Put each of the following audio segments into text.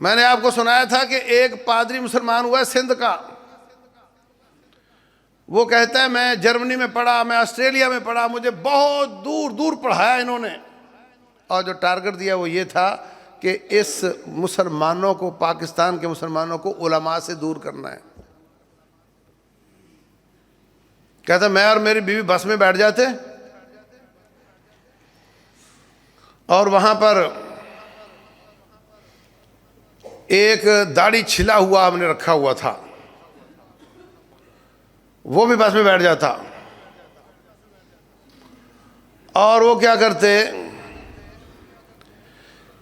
میں نے آپ کو سنایا تھا کہ ایک پادری مسلمان ہوا ہے سندھ کا، وہ کہتا ہے میں جرمنی میں پڑھا، میں آسٹریلیا میں پڑھا، مجھے بہت دور دور پڑھایا انہوں نے، اور جو ٹارگٹ دیا وہ یہ تھا کہ اس مسلمانوں کو، پاکستان کے مسلمانوں کو علماء سے دور کرنا ہے۔ کہتا میں اور میری بیوی بس میں بیٹھ جاتے اور وہاں پر ایک داڑھی چھلا ہوا ہم نے رکھا ہوا تھا، وہ بھی بس میں بیٹھ جاتا، اور وہ کیا کرتے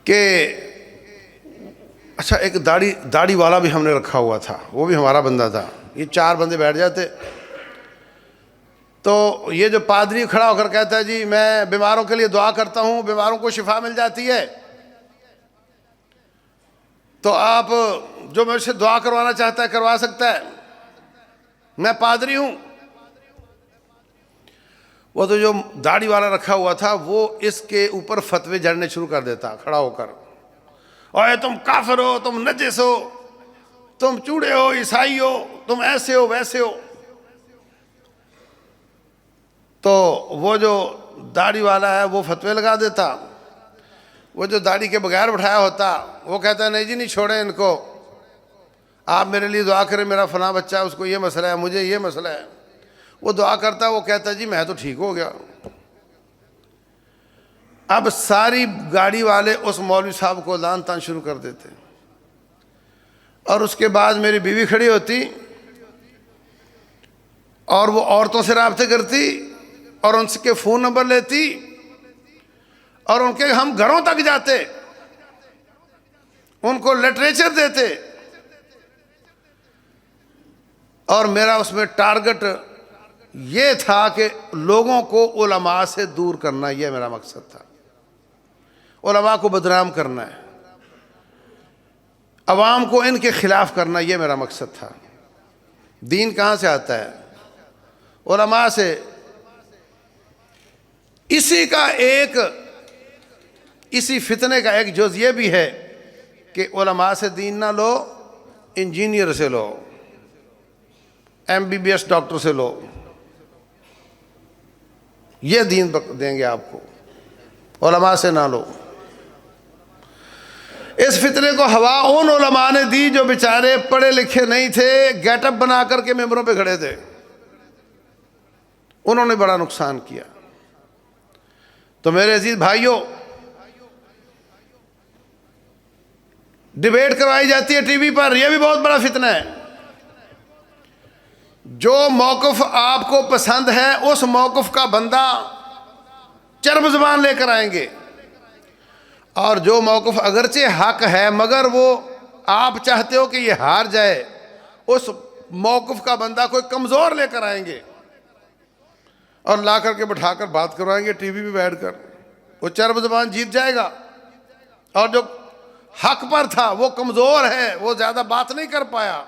کہ اچھا ایک داڑھی والا بھی ہم نے رکھا ہوا تھا، وہ بھی ہمارا بندہ تھا، یہ 4 بندے بیٹھ جاتے۔ تو یہ جو پادری کھڑا ہو کر کہتا ہے جی میں بیماروں کے لیے دعا کرتا ہوں، بیماروں کو شفا مل جاتی ہے، تو آپ جو مجھ سے دعا کروانا چاہتا ہے کروا سکتا ہے، میں پادری ہوں۔ وہ تو جو داڑھی والا رکھا ہوا تھا وہ اس کے اوپر فتوے جھڑنے شروع کر دیتا کھڑا ہو کر، اوے تم کافر ہو، تم نجس ہو، تم چوڑے ہو، عیسائی ہو، تم ایسے ہو ویسے ہو۔ تو وہ جو داڑھی والا ہے وہ فتوے لگا دیتا، وہ جو داڑھی کے بغیر بٹھایا ہوتا وہ کہتا ہے نہیں جی نہیں چھوڑیں ان کو، آپ میرے لیے دعا کریں، میرا فلاں بچہ ہے اس کو یہ مسئلہ ہے، مجھے یہ مسئلہ ہے۔ وہ دعا کرتا ہے، وہ کہتا ہے جی میں تو ٹھیک ہو گیا۔ اب ساری گاڑی والے اس مولوی صاحب کو لعن طعن شروع کر دیتے، اور اس کے بعد میری بیوی کھڑی ہوتی اور وہ عورتوں سے رابطے کرتی اور ان کے فون نمبر لیتی اور ان کے ہم گھروں تک جاتے، ان کو لٹریچر دیتے، اور میرا اس میں ٹارگٹ یہ تھا کہ لوگوں کو علماء سے دور کرنا، یہ میرا مقصد تھا، علماء کو بدنام کرنا ہے، عوام کو ان کے خلاف کرنا، یہ میرا مقصد تھا۔ دین کہاں سے آتا ہے؟ علماء سے۔ اسی فتنے کا ایک جز یہ بھی ہے کہ علماء سے دین نہ لو، انجینئر سے لو، MBBS ڈاکٹر سے لو، یہ دین دیں گے آپ کو، علماء سے نہ لو۔ اس فتنے کو ہوا ان علماء نے دی جو بیچارے پڑھے لکھے نہیں تھے، گیٹ اپ بنا کر کے ممبروں پہ کھڑے تھے، انہوں نے بڑا نقصان کیا۔ تو میرے عزیز بھائیوں، ڈیبیٹ کروائی جاتی ہے ٹی وی پر، یہ بھی بہت بڑا فتنہ ہے۔ جو موقف آپ کو پسند ہے اس موقف کا بندہ چرب زبان لے کر آئیں گے، اور جو موقف اگرچہ حق ہے مگر وہ آپ چاہتے ہو کہ یہ ہار جائے، اس موقف کا بندہ کوئی کمزور لے کر آئیں گے اور لا کر کے بٹھا کر بات کروائیں گے ٹی وی پہ بیٹھ کر، وہ چرب زبان جیت جائے گا، اور جو حق پر تھا وہ کمزور ہے، وہ زیادہ بات نہیں کر پایا،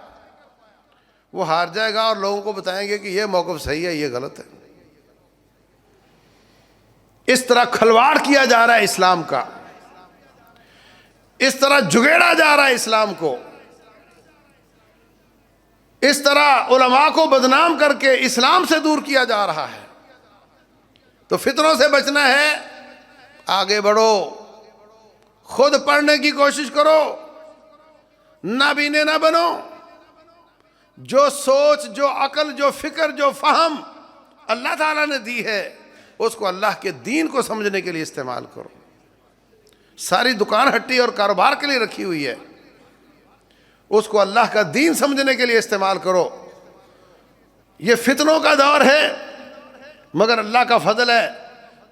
وہ ہار جائے گا، اور لوگوں کو بتائیں گے کہ یہ موقف صحیح ہے، یہ غلط ہے۔ اس طرح کھلواڑ کیا جا رہا ہے اسلام کا، اس طرح جگیڑا جا رہا ہے اسلام کو، اس طرح علماء کو بدنام کر کے اسلام سے دور کیا جا رہا ہے۔ تو فتنوں سے بچنا ہے، آگے بڑھو، خود پڑھنے کی کوشش کرو، نابینے نہ بنو، جو سوچ، جو عقل، جو فکر، جو فہم اللہ تعالیٰ نے دی ہے اس کو اللہ کے دین کو سمجھنے کے لیے استعمال کرو۔ ساری دکان ہٹی اور کاروبار کے لیے رکھی ہوئی ہے، اس کو اللہ کا دین سمجھنے کے لیے استعمال کرو۔ یہ فتنوں کا دور ہے، مگر اللہ کا فضل ہے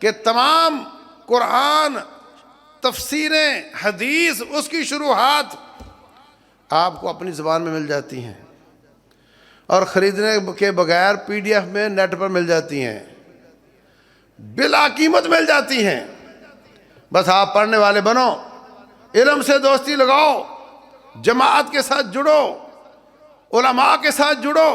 کہ تمام قرآن، تفسیریں، حدیث، اس کی شروحات آپ کو اپنی زبان میں مل جاتی ہیں، اور خریدنے کے بغیر PDF میں نیٹ پر مل جاتی ہیں، بلا قیمت مل جاتی ہیں۔ بس آپ پڑھنے والے بنو، علم سے دوستی لگاؤ، جماعت کے ساتھ جڑو، علماء کے ساتھ جڑو،